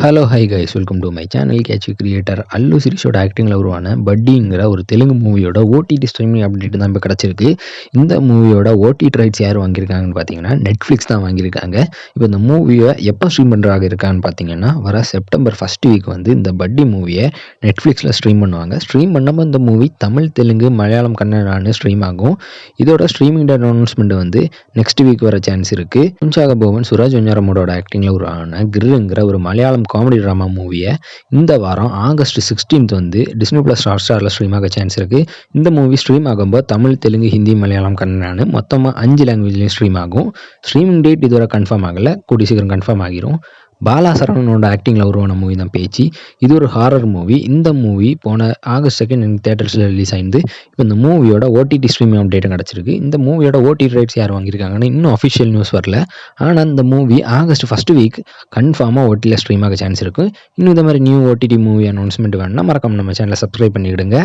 Hello hi guys welcome to my channel. Catchy creator Allu சிரிஷோட ஆக்டிங்கில் உருவான பட்டிங்கிற ஒரு தெலுங்கு மூவியோட ஓடிடி ஸ்ட்ரீமிங் அப்டேட் தான் இப்போ கிடச்சிருக்கு. இந்த மூவியோட ஓடிடி ரைட்ஸ் யார் வாங்கியிருக்காங்கன்னு பார்த்தீங்கன்னா நெட்ஃப்ளிக்ஸ் தான் வாங்கியிருக்காங்க. இப்போ இந்த மூவியை எப்போ ஸ்ட்ரீம் பண்ணுறாங்க இருக்கான்னு பார்த்தீங்கன்னா வர செப்டம்பர் ஃபஸ்ட் வீக் வந்து இந்த பட்டி மூவியை நெட்ஃப்ளிக்ஸில் ஸ்ட்ரீம் பண்ணுவாங்க. ஸ்ட்ரீம் பண்ணாமல் இந்த மூவி தமிழ், தெலுங்கு, மலையாளம், கன்னடான்னு ஸ்ட்ரீம் ஆகும். இதோட ஸ்ட்ரீமிங் அனௌன்ஸ்மெண்ட் வந்து நெக்ஸ்ட் வீக் வர சான்ஸ் இருக்குது. குஞ்சாக போவன், சுராஜ் வெஞ்சாரமோட ஆக்டிங்கில் உருவான கிருங்கிற ஒரு மலையாளம் காமெடி ட்ராமா மூவியை இந்த வாரம் ஆகஸ்ட் 16 வந்து டிஸ்னி பிளஸ் ஹாட்ஸ்டாரில் ஸ்ட்ரீம் ஆக சான்ஸ் இருக்குது. இந்த மூவி ஸ்ட்ரீம் ஆகும்போது தமிழ், தெலுங்கு, ஹிந்தி, மலையாளம், கன்னடான்னு மொத்தமாக 5 லாங்குவேஜ்லையும் ஸ்ட்ரீம் ஆகும். ஸ்ட்ரீமிங் டேட் இதுவரை கன்ஃபார்ம் ஆகலை, கூடி சீக்கிரம் கன்ஃபார்ம் ஆகிரும். பாலா சரவணனோட ஆக்டிங்கில் உருவான மூவி தான் பேச்சு. இது ஒரு ஹாரர் மூவி. இந்த மூவி போன ஆகஸ்ட் 2 எனக்கு தேட்டர்ஸில் ரிலீஸ் ஆயிருந்து. இப்போ இந்த மூவியோட ஓடிடி ஸ்ட்ரீமிங் அப்டேட்டும் கிடச்சிருக்கு. இந்த மூவியோட ஓடிடி ரைட்ஸ் யார் வாங்கியிருக்காங்கன்னு இன்னும் அஃபிஷியல் நியூஸ் வரல. ஆனால் இந்த மூவி ஆகஸ்ட் ஃபஸ்ட் வீக் கன்ஃபார்மாக ஓடிடியில் ஸ்ட்ரீம் ஆக சான்ஸ் இருக்குது. இன்னும் இந்த மாதிரி நியூ ஓடிடி மூவி அனௌன்ஸ்மெண்ட் வேணும்னா மறக்காம நம்ம சேனலை சப்ஸ்கிரைப் பண்ணிவிடுங்க.